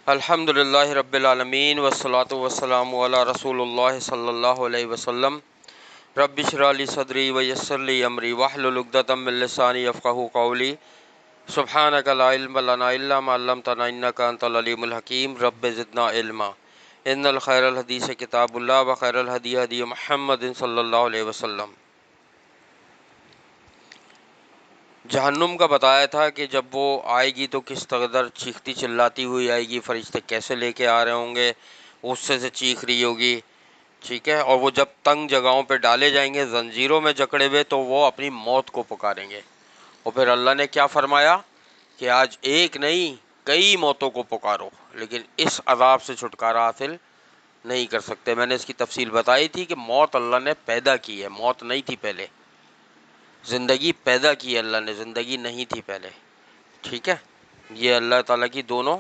الحمدللہ رب العالمین والصلاة والسلام علی رسول اللہ صلی اللہ علیہ وسلم۔ رب اشرح لی صدری ویسر لی امری واحلل عقدۃ من لسانی یفقہوا قولی۔ سبحانک لا علم لنا الا ما علمتنا انک انت العلیم الحکیم۔ رب زدنا علما۔ ان الخیر الحدیث کتاب اللہ وخیر الہدی ہدی محمد صلی اللہ علیہ وسلم۔ جہنم کا بتایا تھا کہ جب وہ آئے گی تو کس قدر چیختی چلاتی ہوئی آئے گی، فرشتے کیسے لے کے آ رہے ہوں گے، غصے سے چیخ رہی ہوگی، ٹھیک ہے۔ اور وہ جب تنگ جگہوں پہ ڈالے جائیں گے، زنجیروں میں جکڑے ہوئے، تو وہ اپنی موت کو پکاریں گے۔ اور پھر اللہ نے کیا فرمایا کہ آج ایک نہیں کئی موتوں کو پکارو، لیکن اس عذاب سے چھٹکارا حاصل نہیں کر سکتے۔ میں نے اس کی تفصیل بتائی تھی کہ موت اللہ نے پیدا کی ہے، موت نہیں تھی پہلے۔ زندگی پیدا کی ہے اللہ نے، زندگی نہیں تھی پہلے، ٹھیک ہے۔ یہ اللہ تعالیٰ کی دونوں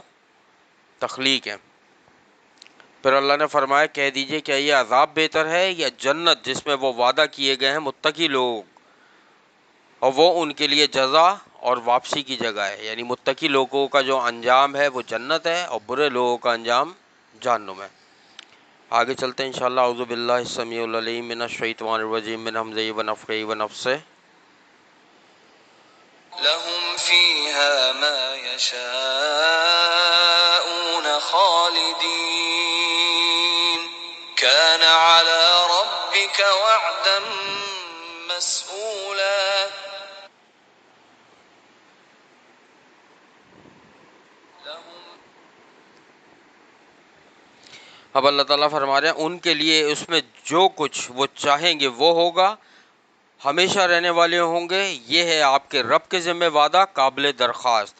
تخلیق ہیں۔ پھر اللہ نے فرمایا کہہ دیجئے کیا یہ عذاب بہتر ہے یا جنت جس میں وہ وعدہ کیے گئے ہیں متقی لوگ، اور وہ ان کے لیے جزا اور واپسی کی جگہ ہے۔ یعنی متقی لوگوں کا جو انجام ہے وہ جنت ہے، اور برے لوگوں کا انجام جہنم ہے۔ آگے چلتے ہیں انشاءاللہ۔ اعوذ باللہ السمیع العلیم من الشیطان الرجیم من ہمزہ ونفخہ ونفثہ۔ لهم فيها ما يشاءون خالدين كان على ربك وعدا مسئولا اب اللہ تعالیٰ فرما رہے ہیں ان کے لیے اس میں جو کچھ وہ چاہیں گے وہ ہوگا، ہمیشہ رہنے والے ہوں گے۔ یہ ہے آپ کے رب کے ذمہ وعدہ قابل درخواست۔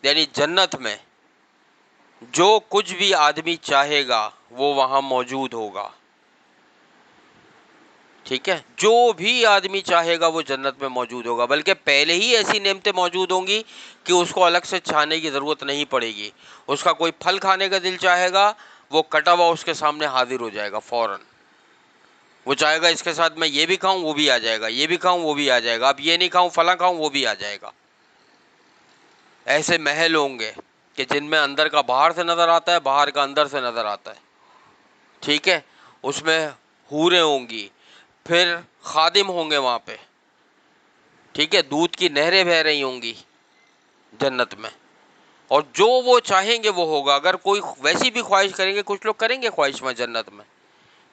یعنی جنت میں جو کچھ بھی آدمی چاہے گا وہ وہاں موجود ہوگا، ٹھیک ہے۔ جو بھی آدمی چاہے گا وہ جنت میں موجود ہوگا، بلکہ پہلے ہی ایسی نعمتیں موجود ہوں گی کہ اس کو الگ سے چھانے کی ضرورت نہیں پڑے گی۔ اس کا کوئی پھل کھانے کا دل چاہے گا، وہ کٹا ہوا اس کے سامنے حاضر ہو جائے گا فوراً۔ وہ چاہے گا اس کے ساتھ میں یہ بھی کھاؤں، وہ بھی آ جائے گا، یہ بھی کھاؤں، وہ بھی آ جائے گا، اب یہ نہیں کھاؤں فلاں کھاؤں، وہ بھی آ جائے گا۔ ایسے محل ہوں گے کہ جن میں اندر کا باہر سے نظر آتا ہے، باہر کا اندر سے نظر آتا ہے، ٹھیک ہے۔ اس میں حوریں ہوں گی، پھر خادم ہوں گے وہاں پہ، ٹھیک ہے۔ دودھ کی نہریں بہہ رہی ہوں گی جنت میں، اور جو وہ چاہیں گے وہ ہوگا۔ اگر کوئی ویسی بھی خواہش کریں گے، کچھ لوگ کریں گے خواہش میں جنت میں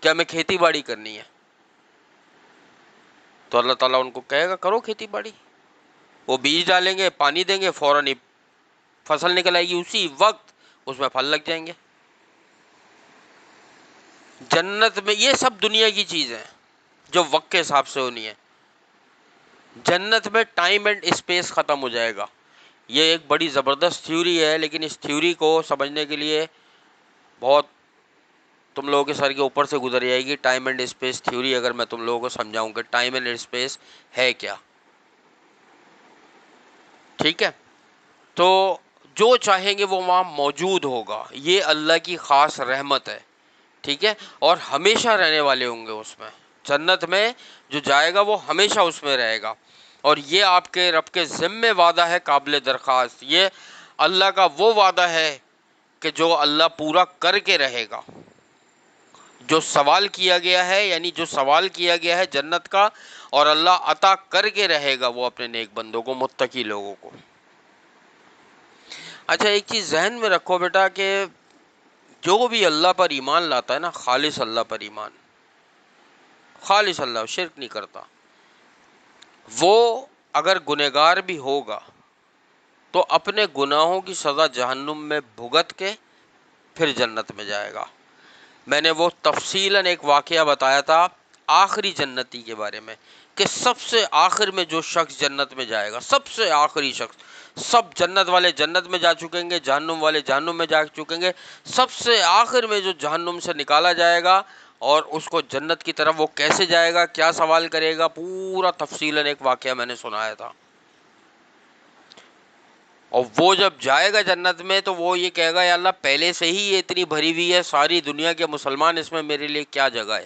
کہ ہمیں کھیتی باڑی کرنی ہے، تو اللہ تعالیٰ ان کو کہے گا کرو کھیتی باڑی۔ وہ بیج ڈالیں گے، پانی دیں گے، فوراً ہی فصل نکل آئے گی، اسی وقت اس میں پھل لگ جائیں گے۔ جنت میں یہ سب دنیا کی چیزیں ہیں جو وقت کے حساب سے ہونی ہے۔ جنت میں ٹائم اینڈ اسپیس ختم ہو جائے گا۔ یہ ایک بڑی زبردست تھیوری ہے، لیکن اس تھیوری کو سمجھنے کے لیے بہت تم لوگوں کے سر کے اوپر سے گزر جائے گی۔ ٹائم اینڈ اسپیس تھیوری اگر میں تم لوگوں کو سمجھاؤں کہ ٹائم اینڈ اسپیس ہے کیا، ٹھیک ہے۔ تو جو چاہیں گے وہ وہاں موجود ہوگا، یہ اللہ کی خاص رحمت ہے، ٹھیک ہے۔ اور ہمیشہ رہنے والے ہوں گے اس میں۔ جنت میں جو جائے گا وہ ہمیشہ اس میں رہے گا، اور یہ آپ کے رب کے ذمہ وعدہ ہے قابل درخواست۔ یہ اللہ کا وہ وعدہ ہے کہ جو اللہ پورا کر کے رہے گا۔ جو سوال کیا گیا ہے، یعنی جو سوال کیا گیا ہے جنت کا، اور اللہ عطا کر کے رہے گا وہ اپنے نیک بندوں کو، متقی لوگوں کو۔ اچھا ایک چیز ذہن میں رکھو بیٹا کہ جو بھی اللہ پر ایمان لاتا ہے نا، خالص اللہ پر ایمان، خالص اللہ، شرک نہیں کرتا، وہ اگر گنہگار بھی ہوگا تو اپنے گناہوں کی سزا جہنم میں بھگت کے پھر جنت میں جائے گا۔ میں نے وہ تفصیلاً ایک واقعہ بتایا تھا آخری جنتی کے بارے میں، کہ سب سے آخر میں جو شخص جنت میں جائے گا، سب سے آخری شخص، سب جنت والے جنت میں جا چکیں گے، جہنم والے جہنم میں جا چکیں گے، سب سے آخر میں جو جہنم سے نکالا جائے گا اور اس کو جنت کی طرف وہ کیسے جائے گا، کیا سوال کرے گا، پورا تفصیلاً ایک واقعہ میں نے سنایا تھا۔ اور وہ جب جائے گا جنت میں تو وہ یہ کہے گا یا اللہ پہلے سے ہی یہ اتنی بھری ہوئی ہے، ساری دنیا کے مسلمان اس میں، میرے لیے کیا جگہ ہے۔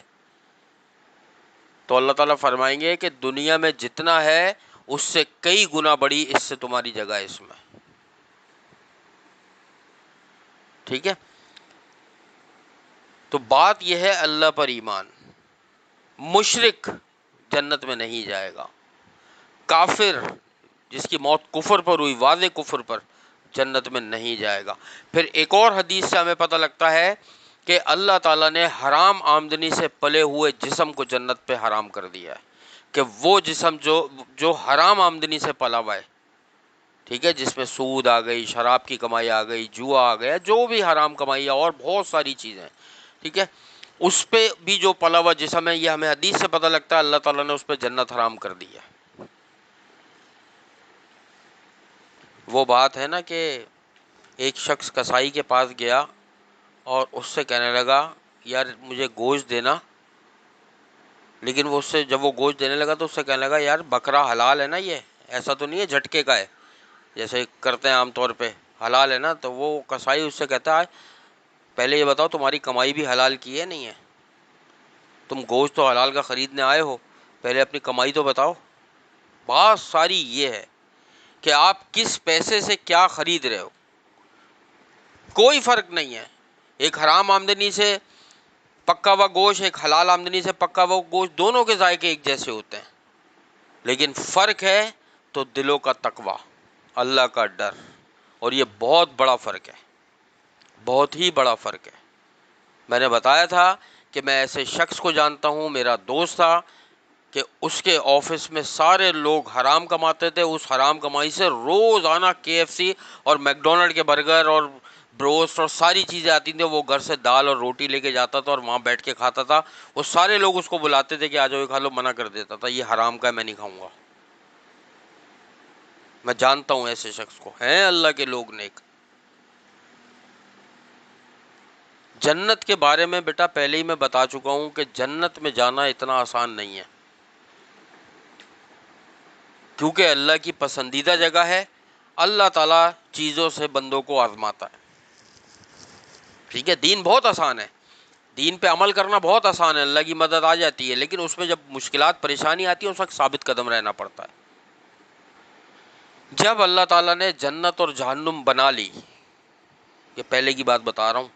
تو اللہ تعالیٰ فرمائیں گے کہ دنیا میں جتنا ہے اس سے کئی گنا بڑی اس سے تمہاری جگہ ہے اس میں۔ ٹھیک ہے، تو بات یہ ہے اللہ پر ایمان. مشرک جنت میں نہیں جائے گا. کافر جس کی موت کفر پر ہوئی، واضح کفر پر، جنت میں نہیں جائے گا. پھر ایک اور حدیث سے ہمیں پتہ لگتا ہے کہ اللہ تعالیٰ نے حرام آمدنی سے پلے ہوئے جسم کو جنت پہ حرام کر دیا ہے، کہ وہ جسم جو حرام آمدنی سے پلا ہوا ہے، ٹھیک ہے، جس میں سود آ گئی، شراب کی کمائی آ گئی، جوا آ گیا، جو بھی حرام کمائی ہے اور بہت ساری چیزیں، ٹھیک ہے، اس پہ بھی جو پلا ہوا جسم ہے، یہ ہمیں حدیث سے پتہ لگتا ہے اللہ تعالیٰ نے اس پہ جنت حرام کر دی ہے. وہ بات ہے نا کہ ایک شخص کسائی کے پاس گیا اور اس سے کہنے لگا یار مجھے گوشت دینا، لیکن وہ اس سے جب وہ گوشت دینے لگا تو اس سے کہنے لگا یار بکرا حلال ہے نا، یہ ایسا تو نہیں ہے جھٹکے کا ہے جیسے کرتے ہیں عام طور پہ، حلال ہے نا. تو وہ کسائی اس سے کہتا ہے پہلے یہ بتاؤ تمہاری کمائی بھی حلال کی ہے نہیں ہے؟ تم گوشت تو حلال کا خریدنے آئے ہو، پہلے اپنی کمائی تو بتاؤ. بات ساری یہ ہے کہ آپ کس پیسے سے کیا خرید رہے ہو، کوئی فرق نہیں ہے. ایک حرام آمدنی سے پکا ہوا گوشت، ایک حلال آمدنی سے پکا ہوا گوشت، دونوں کے ذائقے ایک جیسے ہوتے ہیں، لیکن فرق ہے تو دلوں کا تقویٰ، اللہ کا ڈر. اور یہ بہت بڑا فرق ہے، بہت ہی بڑا فرق ہے. میں نے بتایا تھا کہ میں ایسے شخص کو جانتا ہوں، میرا دوست تھا، کہ اس کے آفس میں سارے لوگ حرام کماتے تھے. اس حرام کمائی سے روزانہ KFC اور میک ڈونلڈ کے برگر اور بروسٹ اور ساری چیزیں آتی تھیں. وہ گھر سے دال اور روٹی لے کے جاتا تھا اور وہاں بیٹھ کے کھاتا تھا. وہ سارے لوگ اس کو بلاتے تھے کہ آ جاؤ یہ کھا لو، منع کر دیتا تھا یہ حرام کا ہے میں نہیں کھاؤں گا. میں جانتا ہوں ایسے شخص کو، ہیں اللہ کے لوگ نیک. جنت کے بارے میں بیٹا پہلے ہی میں بتا چکا ہوں کہ جنت میں جانا اتنا آسان نہیں ہے، کیونکہ اللہ کی پسندیدہ جگہ ہے. اللہ تعالیٰ چیزوں سے بندوں کو آزماتا ہے. ٹھیک ہے، دین بہت آسان ہے، دین پہ عمل کرنا بہت آسان ہے، اللہ کی مدد آ جاتی ہے، لیکن اس میں جب مشکلات پریشانی آتی ہے اس وقت ثابت قدم رہنا پڑتا ہے. جب اللہ تعالیٰ نے جنت اور جہنم بنا لی، یہ پہلے کی بات بتا رہا ہوں،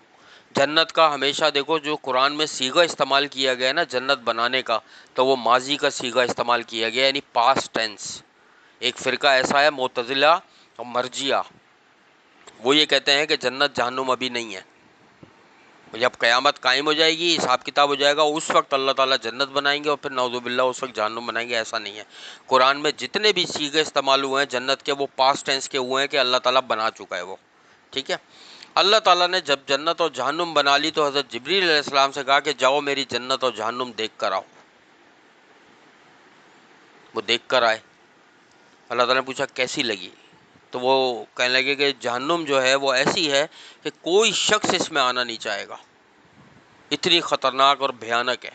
جنت کا ہمیشہ دیکھو جو قرآن میں صیغہ استعمال کیا گیا ہے نا جنت بنانے کا، تو وہ ماضی کا صیغہ استعمال کیا گیا، یعنی پاسٹ ٹینس. ایک فرقہ ایسا ہے معتزلہ اور مرجیہ، وہ یہ کہتے ہیں کہ جنت جہنم ابھی نہیں ہے، جب قیامت قائم ہو جائے گی، حساب کتاب ہو جائے گا، اس وقت اللہ تعالیٰ جنت بنائیں گے اور پھر نعوذ باللہ اس وقت جہنم بنائیں گے. ایسا نہیں ہے. قرآن میں جتنے بھی صیغے استعمال ہوئے ہیں جنت کے، وہ پاسٹ ٹینس کے ہوئے ہیں کہ اللہ تعالیٰ بنا چکا ہے وہ. ٹھیک ہے، اللہ تعالیٰ نے جب جنت اور جہنم بنا لی تو حضرت جبریل علیہ السلام سے کہا کہ جاؤ میری جنت اور جہنم دیکھ کر آؤ. وہ دیکھ کر آئے. اللہ تعالیٰ نے پوچھا کیسی لگی؟ تو وہ کہنے لگے کہ جہنم جو ہے وہ ایسی ہے کہ کوئی شخص اس میں آنا نہیں چاہے گا، اتنی خطرناک اور بھیانک ہے.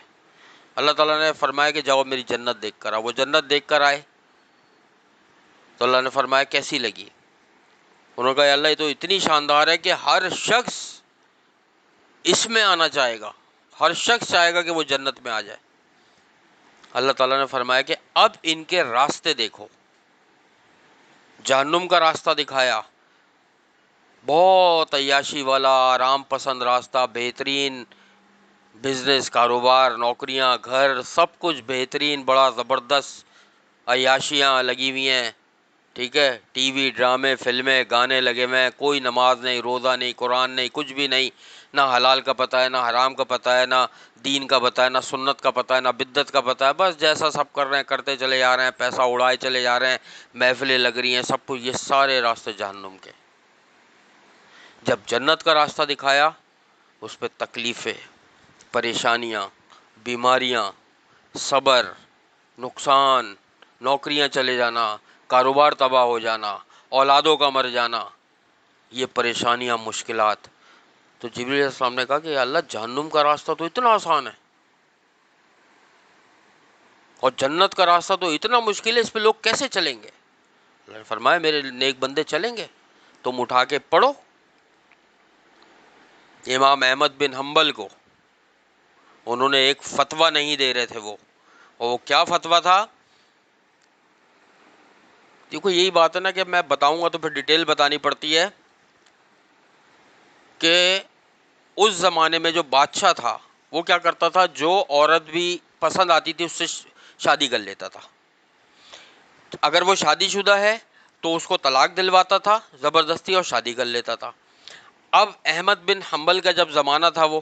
اللہ تعالیٰ نے فرمایا کہ جاؤ میری جنت دیکھ کر آؤ. وہ جنت دیکھ کر آئے تو اللہ نے فرمایا کیسی لگی؟ انہوں نے کہا یا اللہ یہ تو اتنی شاندار ہے کہ ہر شخص اس میں آنا چاہے گا، ہر شخص چاہے گا کہ وہ جنت میں آ جائے. اللہ تعالیٰ نے فرمایا کہ اب ان کے راستے دیکھو. جہنم کا راستہ دکھایا، بہت عیاشی والا آرام پسند راستہ، بہترین بزنس، کاروبار، نوکریاں، گھر، سب کچھ بہترین، بڑا زبردست، عیاشیاں لگی ہوئی ہیں. ٹھیک ہے، ٹی وی، ڈرامے، فلمیں، گانے لگے ہوئے ہیں، کوئی نماز نہیں، روزہ نہیں، قرآن نہیں، کچھ بھی نہیں. نہ حلال کا پتہ ہے، نہ حرام کا پتہ ہے، نہ دین کا پتہ ہے، نہ سنت کا پتہ ہے، نہ بدعت کا پتہ ہے. بس جیسا سب کر رہے ہیں کرتے چلے جا رہے ہیں، پیسہ اڑائے چلے جا رہے ہیں، محفلیں لگ رہی ہیں، سب کچھ. یہ سارے راستے جہنم کے. جب جنت کا راستہ دکھایا اس پہ تکلیفیں، پریشانیاں، بیماریاں، صبر، نقصان، نوکریاں چلے جانا، کاروبار تباہ ہو جانا، اولادوں کا مر جانا، یہ پریشانیاں، مشکلات. تو جبریل علیہ السلام نے کہا کہ یا اللہ جہنم کا راستہ تو اتنا آسان ہے اور جنت کا راستہ تو اتنا مشکل ہے، اس پہ لوگ کیسے چلیں گے؟ اللہ نے فرمایا میرے نیک بندے چلیں گے، تم اٹھا کے پڑھو. امام احمد بن حنبل کو انہوں نے ایک فتویٰ نہیں دے رہے تھے وہ، اور وہ کیا فتویٰ تھا؟ دیکھو یہی بات ہے نا کہ میں بتاؤں گا تو پھر ڈیٹیل بتانی پڑتی ہے کہ اس زمانے میں جو بادشاہ تھا وہ کیا کرتا تھا، جو عورت بھی پسند آتی تھی اس سے شادی کر لیتا تھا. اگر وہ شادی شدہ ہے تو اس کو طلاق دلواتا تھا زبردستی اور شادی کر لیتا تھا. اب احمد بن حنبل کا جب زمانہ تھا وہ،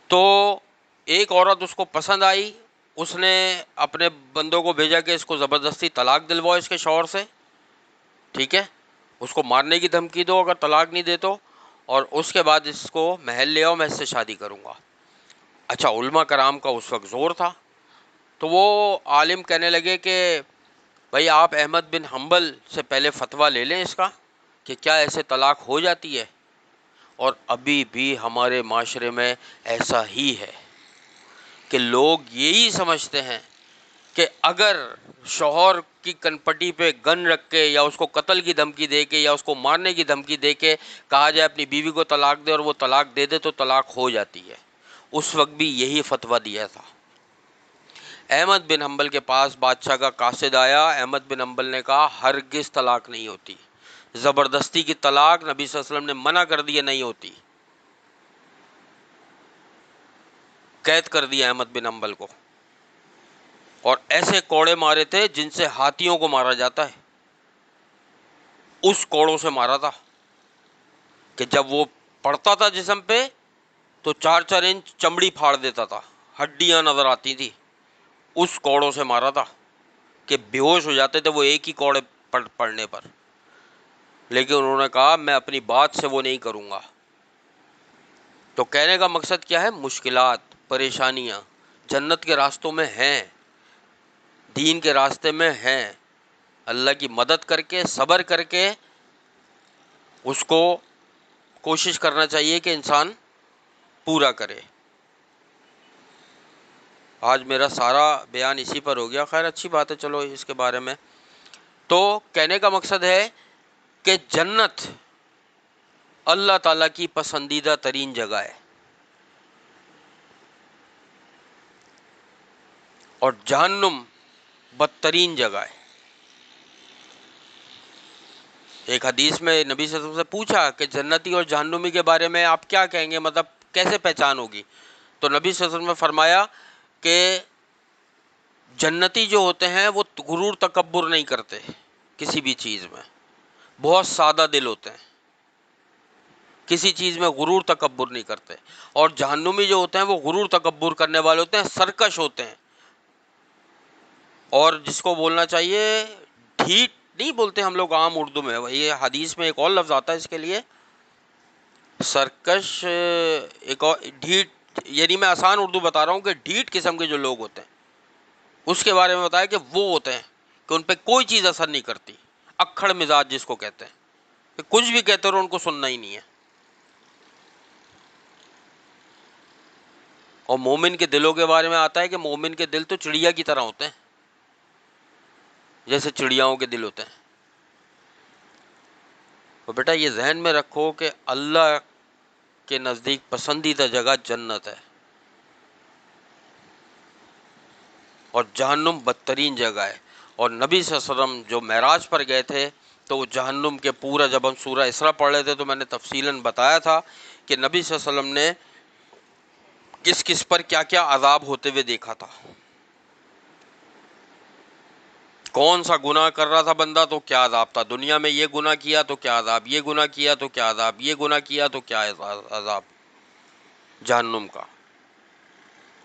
تو ایک عورت اس کو پسند آئی، اس نے اپنے بندوں کو بھیجا کہ اس کو زبردستی طلاق دلواؤ اس کے شوہر سے، ٹھیک ہے، اس کو مارنے کی دھمکی دو اگر طلاق نہیں دے تو، اور اس کے بعد اس کو محل لے آؤ، میں اس سے شادی کروں گا. اچھا، علماء کرام کا اس وقت زور تھا، تو وہ عالم کہنے لگے کہ بھائی آپ احمد بن حنبل سے پہلے فتویٰ لے لیں اس کا کہ کیا ایسے طلاق ہو جاتی ہے. اور ابھی بھی ہمارے معاشرے میں ایسا ہی ہے کہ لوگ یہی سمجھتے ہیں کہ اگر شوہر کی کنپٹی پہ گن رکھ کے یا اس کو قتل کی دھمکی دے کے یا اس کو مارنے کی دھمکی دے کے کہا جائے اپنی بیوی کو طلاق دے اور وہ طلاق دے دے تو طلاق ہو جاتی ہے. اس وقت بھی یہی فتویٰ دیا تھا. احمد بن حنبل کے پاس بادشاہ کا قاصد آیا. احمد بن حنبل نے کہا ہرگز طلاق نہیں ہوتی، زبردستی کی طلاق نبی صلی اللہ علیہ وسلم نے منع کر دی، نہیں ہوتی. قید کر دیا احمد بن حنبل کو، اور ایسے کوڑے مارے تھے جن سے ہاتھیوں کو مارا جاتا ہے، اس کوڑوں سے مارا تھا کہ جب وہ پڑتا تھا جسم پہ تو 4-4 انچ چمڑی پھاڑ دیتا تھا، ہڈیاں نظر آتی تھی. اس کوڑوں سے مارا تھا کہ بے ہوش ہو جاتے تھے وہ ایک ہی کوڑے پڑنے پر. لیکن انہوں نے کہا میں اپنی بات سے وہ نہیں کروں گا. تو کہنے کا مقصد کیا ہے؟ مشکلات، پریشانیاں جنت کے راستوں میں ہیں، دین کے راستے میں ہیں، اللہ کی مدد کر کے صبر کر کے اس کو کوشش کرنا چاہیے کہ انسان پورا کرے. آج میرا سارا بیان اسی پر ہو گیا، خیر اچھی بات ہے، چلو اس کے بارے میں. تو کہنے کا مقصد ہے کہ جنت اللہ تعالیٰ کی پسندیدہ ترین جگہ ہے، اور جہنم بدترین جگہ ہے. ایک حدیث میں نبی صلی اللہ علیہ وسلم سے پوچھا کہ جنتی اور جہنمی کے بارے میں آپ کیا کہیں گے، مطلب کیسے پہچان ہوگی؟ تو نبی صلی اللہ علیہ وسلم نے فرمایا کہ جنتی جو ہوتے ہیں وہ غرور تکبر نہیں کرتے کسی بھی چیز میں، بہت سادہ دل ہوتے ہیں، کسی چیز میں غرور تکبر نہیں کرتے. اور جہنمی جو ہوتے ہیں وہ غرور تکبر کرنے والے ہوتے ہیں، سرکش ہوتے ہیں، اور جس کو بولنا چاہیے ڈھیٹ نہیں بولتے ہم لوگ عام اردو میں، یہ حدیث میں ایک اور لفظ آتا ہے اس کے لیے، سرکش، ایک اور ڈھیٹ، یعنی میں آسان اردو بتا رہا ہوں کہ ڈھیٹ قسم کے جو لوگ ہوتے ہیں اس کے بارے میں بتایا کہ وہ ہوتے ہیں کہ ان پہ کوئی چیز اثر نہیں کرتی، اکھڑ مزاج جس کو کہتے ہیں، کہ کچھ بھی کہتے رہو ان کو سننا ہی نہیں ہے. اور مومن کے دلوں کے بارے میں آتا ہے کہ مومن کے دل تو چڑیا کی طرح ہوتے ہیں، جیسے چڑیاؤں کے دل ہوتے ہیں. اور بیٹا یہ ذہن میں رکھو کہ اللہ کے نزدیک پسندیدہ جگہ جنت ہے، اور جہنم بدترین جگہ ہے. اور نبی صلی اللہ علیہ وسلم جو معراج پر گئے تھے تو وہ جہنم کے پورا، جب ہم سورہ اسراء پڑھ رہے تھے تو میں نے تفصیلاً بتایا تھا کہ نبی صلی اللہ علیہ وسلم نے کس کس پر کیا کیا عذاب ہوتے ہوئے دیکھا تھا. کون سا گناہ کر رہا تھا بندہ تو کیا عذاب تھا، دنیا میں یہ گناہ کیا تو کیا عذاب، یہ گناہ کیا تو کیا عذاب، یہ گناہ کیا تو کیا عذاب جہنم کا.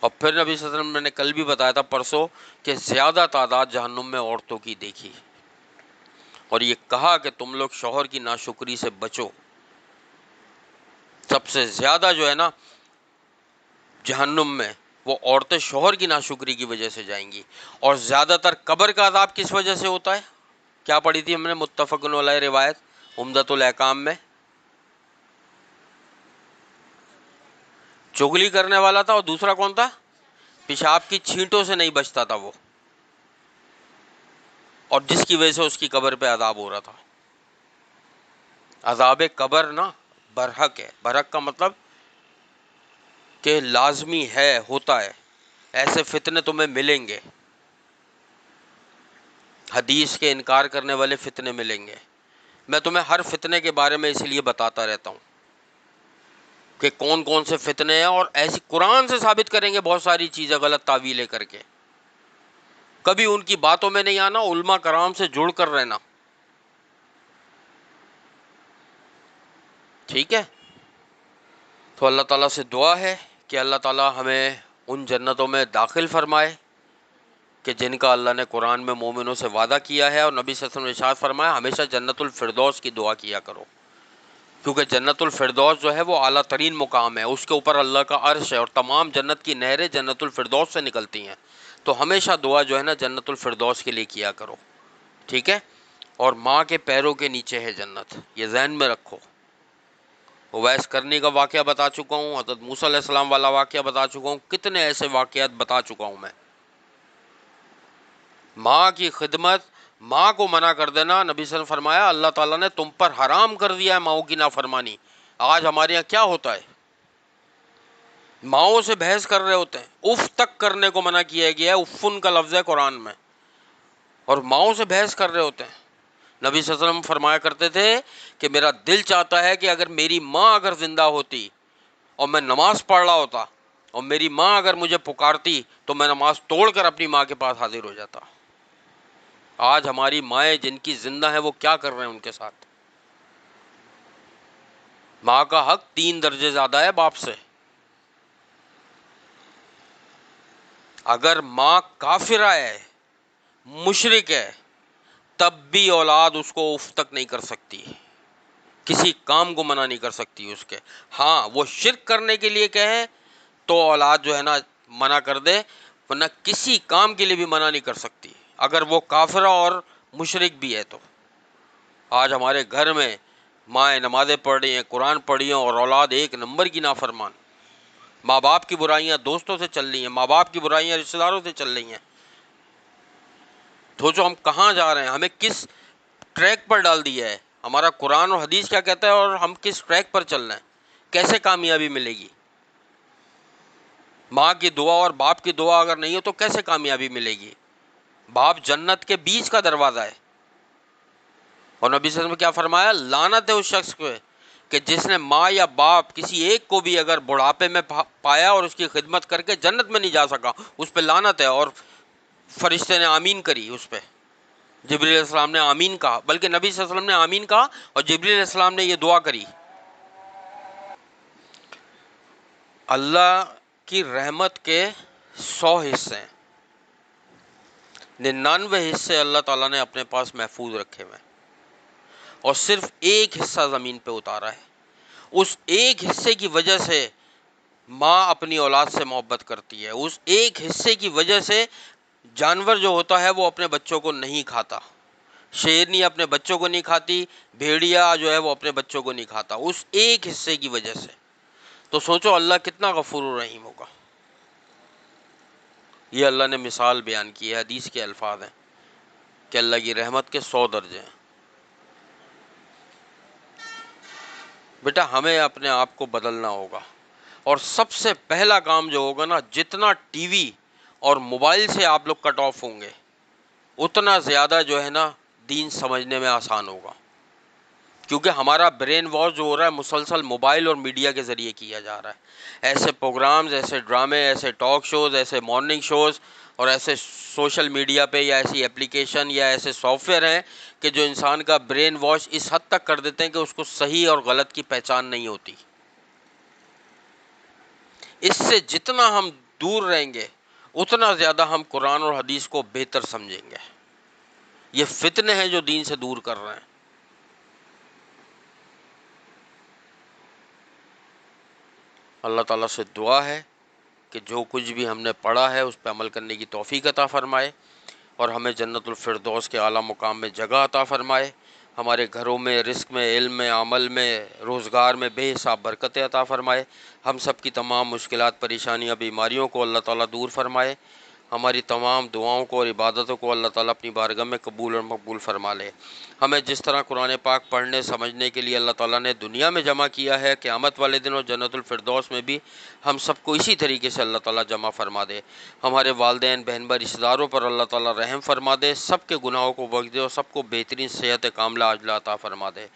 اور پھر نبی صلی اللہ علیہ وسلم، میں نے کل بھی بتایا تھا پرسوں، کہ زیادہ تعداد جہنم میں عورتوں کی دیکھی، اور یہ کہا کہ تم لوگ شوہر کی ناشکری سے بچو. سب سے زیادہ جو ہے نا جہنم میں وہ عورتیں شوہر کی ناشکری کی وجہ سے جائیں گی. اور زیادہ تر قبر کا عذاب کس وجہ سے ہوتا ہے؟ کیا پڑھی تھی ہم نے متفق علیہ روایت عمدۃ الاحکام میں؟ چغلی کرنے والا تھا، اور دوسرا کون تھا؟ پیشاب کی چھینٹوں سے نہیں بچتا تھا وہ، اور جس کی وجہ سے اس کی قبر پہ عذاب ہو رہا تھا. عذاب قبر نا برحق ہے، برحق کا مطلب کہ لازمی ہے، ہوتا ہے، ایسے فتنے تمہیں ملیں گے، حدیث کے انکار کرنے والے فتنے ملیں گے، میں تمہیں ہر فتنے کے بارے میں اسی لیے بتاتا رہتا ہوں کہ کون کون سے فتنے ہیں، اور ایسی قرآن سے ثابت کریں گے بہت ساری چیزیں غلط تعویلیں کر کے. کبھی ان کی باتوں میں نہیں آنا، علماء کرام سے جڑ کر رہنا. ٹھیک ہے؟ تو اللہ تعالیٰ سے دعا ہے کہ اللہ تعالیٰ ہمیں ان جنتوں میں داخل فرمائے کہ جن کا اللہ نے قرآن میں مومنوں سے وعدہ کیا ہے، اور نبی صلی اللہ علیہ وسلم نے ارشاد فرمایا ہمیشہ جنت الفردوس کی دعا کیا کرو، کیونکہ جنت الفردوس جو ہے وہ اعلیٰ ترین مقام ہے، اس کے اوپر اللہ کا عرش ہے، اور تمام جنت کی نہریں جنت الفردوس سے نکلتی ہیں. تو ہمیشہ دعا جو ہے نا جنت الفردوس کے لیے کیا کرو. ٹھیک ہے؟ اور ماں کے پیروں کے نیچے ہے جنت، یہ ذہن میں رکھو. اویس کرنی کا واقعہ بتا چکا ہوں، حضرت موسیٰ علیہ السلام والا واقعہ بتا چکا ہوں، کتنے ایسے واقعات بتا چکا ہوں میں. ماں کی خدمت، ماں کو منع کر دینا، نبی صلی اللہ علیہ وسلم نے فرمایا اللہ تعالیٰ نے تم پر حرام کر دیا ہے ماؤں کی نافرمانی. آج ہمارے یہاں کیا ہوتا ہے؟ ماؤں سے بحث کر رہے ہوتے ہیں، اف تک کرنے کو منع کیا گیا ہے، افن کا لفظ ہے قرآن میں، اور ماؤں سے بحث کر رہے ہوتے ہیں. نبی صلی اللہ علیہ وسلم فرمایا کرتے تھے کہ میرا دل چاہتا ہے کہ اگر میری ماں اگر زندہ ہوتی اور میں نماز پڑھ رہا ہوتا اور میری ماں اگر مجھے پکارتی تو میں نماز توڑ کر اپنی ماں کے پاس حاضر ہو جاتا. آج ہماری مائیں جن کی زندہ ہیں وہ کیا کر رہے ہیں ان کے ساتھ؟ ماں کا حق 3 درجے زیادہ ہے باپ سے. اگر ماں کافرہ ہے، مشرک ہے، تب بھی اولاد اس کو اف تک نہیں کر سکتی، کسی کام کو منع نہیں کر سکتی اس کے. ہاں وہ شرک کرنے کے لیے کہے تو اولاد جو ہے نا منع کر دے، ورنہ کسی کام کے لیے بھی منع نہیں کر سکتی اگر وہ کافرہ اور مشرک بھی ہے تو. آج ہمارے گھر میں مائیں نمازیں پڑھ رہی ہیں، قرآن پڑھی ہیں، اور اولاد ایک نمبر کی نافرمان. ماں باپ کی برائیاں دوستوں سے چل رہی ہیں، ماں باپ کی برائیاں رشتہ داروں سے چل رہی ہیں. سوچو ہم کہاں جا رہے ہیں، ہمیں کس ٹریک پر ڈال دیا ہے. ہمارا قرآن اور حدیث کیا کہتا ہے اور ہم کس ٹریک پر چل رہے ہیں؟ کیسے کامیابی ملے گی؟ ماں کی دعا اور باپ کی دعا اگر نہیں ہو تو کیسے کامیابی ملے گی؟ باپ جنت کے بیچ کا دروازہ ہے. اور نبی صلی اللہ علیہ وسلم نے کیا فرمایا؟ لعنت ہے اس شخص کو کہ جس نے ماں یا باپ کسی ایک کو بھی اگر بڑھاپے میں پایا اور اس کی خدمت کر کے جنت میں نہیں جا سکا، اس پہ لعنت ہے. اور فرشتے نے آمین کری اس پہ، جبریل علیہ السلام نے آمین کہا، بلکہ نبی صلی اللہ علیہ وسلم نے آمین کہا اور جبریل علیہ السلام نے یہ دعا کری. اللہ کی رحمت کے 100 حصے ہیں، 99 حصے اللہ تعالیٰ نے اپنے پاس محفوظ رکھے ہوئے ہیں، اور صرف ایک حصہ زمین پہ اتارا ہے. اس ایک حصے کی وجہ سے ماں اپنی اولاد سے محبت کرتی ہے. اس ایک حصے کی وجہ سے جانور جو ہوتا ہے وہ اپنے بچوں کو نہیں کھاتا. شیرنی اپنے بچوں کو نہیں کھاتی، بھیڑیا جو ہے وہ اپنے بچوں کو نہیں کھاتا، اس ایک حصے کی وجہ سے. تو سوچو اللہ کتنا غفور و رحیم ہوگا. یہ اللہ نے مثال بیان کی ہے، حدیث کے الفاظ ہیں کہ اللہ کی رحمت کے 100 درجے ہیں. بیٹا ہمیں اپنے آپ کو بدلنا ہوگا، اور سب سے پہلا کام جو ہوگا نا، جتنا ٹی وی اور موبائل سے آپ لوگ کٹ آف ہوں گے اتنا زیادہ جو ہے نا دین سمجھنے میں آسان ہوگا. کیونکہ ہمارا برین واش جو ہو رہا ہے مسلسل موبائل اور میڈیا کے ذریعے کیا جا رہا ہے. ایسے پروگرامز، ایسے ڈرامے، ایسے ٹاک شوز، ایسے مارننگ شوز، اور ایسے سوشل میڈیا پہ یا ایسی اپلیکیشن یا ایسے سافٹ ویئر ہیں کہ جو انسان کا برین واش اس حد تک کر دیتے ہیں کہ اس کو صحیح اور غلط کی پہچان نہیں ہوتی. اس سے جتنا ہم دور رہیں گے اتنا زیادہ ہم قرآن اور حدیث کو بہتر سمجھیں گے. یہ فتنے ہیں جو دین سے دور کر رہے ہیں. اللہ تعالیٰ سے دعا ہے کہ جو کچھ بھی ہم نے پڑھا ہے اس پہ عمل کرنے کی توفیق عطا فرمائے، اور ہمیں جنت الفردوس کے اعلیٰ مقام میں جگہ عطا فرمائے. ہمارے گھروں میں، رزق میں، علم میں، عمل میں، روزگار میں بے حساب برکتیں عطا فرمائے. ہم سب کی تمام مشکلات، پریشانیاں، بیماریوں کو اللہ تعالیٰ دور فرمائے. ہماری تمام دعاؤں کو اور عبادتوں کو اللہ تعالیٰ اپنی بارگاہ میں قبول اور مقبول فرما لے۔ ہمیں جس طرح قرآن پاک پڑھنے سمجھنے کے لیے اللہ تعالیٰ نے دنیا میں جمع کیا ہے، قیامت والے دن اور جنت الفردوس میں بھی ہم سب کو اسی طریقے سے اللہ تعالیٰ جمع فرما دے۔ ہمارے والدین، بہن بھائی، رشتہ داروں پر اللہ تعالیٰ رحم فرما دے، سب کے گناہوں کو بخش دے اور سب کو بہترین صحت کاملہ عاجلہ عطا فرما دے۔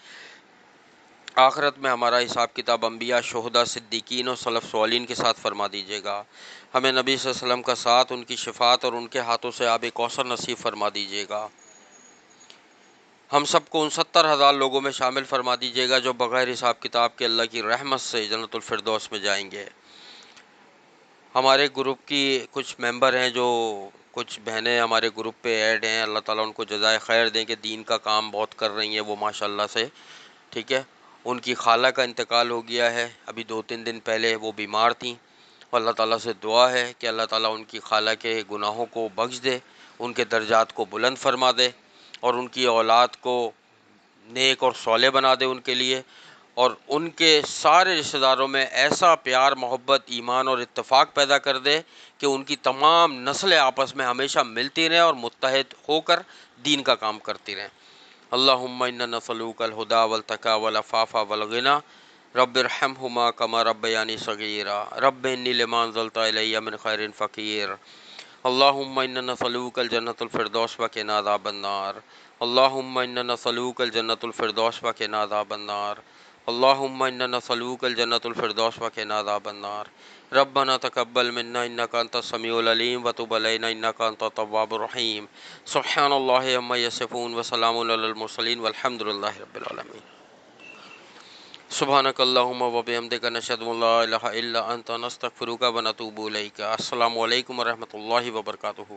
آخرت میں ہمارا حساب کتاب انبیاء، شہداء، صدیقین اور سلف صالحین کے ساتھ فرما دیجیے گا۔ ہمیں نبی صلی اللہ علیہ وسلم کا ساتھ، ان کی شفاعت اور ان کے ہاتھوں سے آب کوثر نصیب فرما دیجیے گا۔ ہم سب کو ان 70,000 لوگوں میں شامل فرما دیجیے گا جو بغیر حساب کتاب کے اللہ کی رحمت سے جنت الفردوس میں جائیں گے۔ ہمارے گروپ کی کچھ ممبر ہیں، جو کچھ بہنیں ہمارے گروپ پہ ایڈ ہیں، اللہ تعالیٰ ان کو جزائے خیر دیں کہ دین کا کام بہت کر رہی ہیں وہ ماشاءاللہ سے، ٹھیک ہے۔ ان کی خالہ کا انتقال ہو گیا ہے، ابھی 2-3 دن پہلے وہ بیمار تھیں، اور اللہ تعالیٰ سے دعا ہے کہ اللہ تعالیٰ ان کی خالہ کے گناہوں کو بخش دے، ان کے درجات کو بلند فرما دے، اور ان کی اولاد کو نیک اور صالح بنا دے ان کے لیے، اور ان کے سارے رشتہ داروں میں ایسا پیار، محبت، ایمان اور اتفاق پیدا کر دے کہ ان کی تمام نسلیں آپس میں ہمیشہ ملتی رہیں اور متحد ہو کر دین کا کام کرتی رہیں۔ اللہم انا نسألک الہدی والتقی والعفاف والغنی رب ارحمہما کما ربیانی صغیرا رب انی لما انزلت الی من خیر فقیر۔ اللہم انا نسألک الجنۃ الفردوس وقنا عذاب النار۔ اللہم انا نسألک الجنۃ الفردوس وقنا عذاب النار۔ اللہم انا نسألک الجنۃ الفردوس وقنا عذاب النار۔ ربنا تقبل منا انک انت السمیع العلیم وتب علینا انک انت التواب الرحیم۔ سبحان اللہ عما یصفون وسلام علی المرسلین والحمد للہ رب العالمین۔ سبحانک اللہم وبحمدک نشہد ان لا الہ الا انت نستغفرک ونتوب الیک۔ السلام علیکم ورحمۃ اللہ وبرکاتہ۔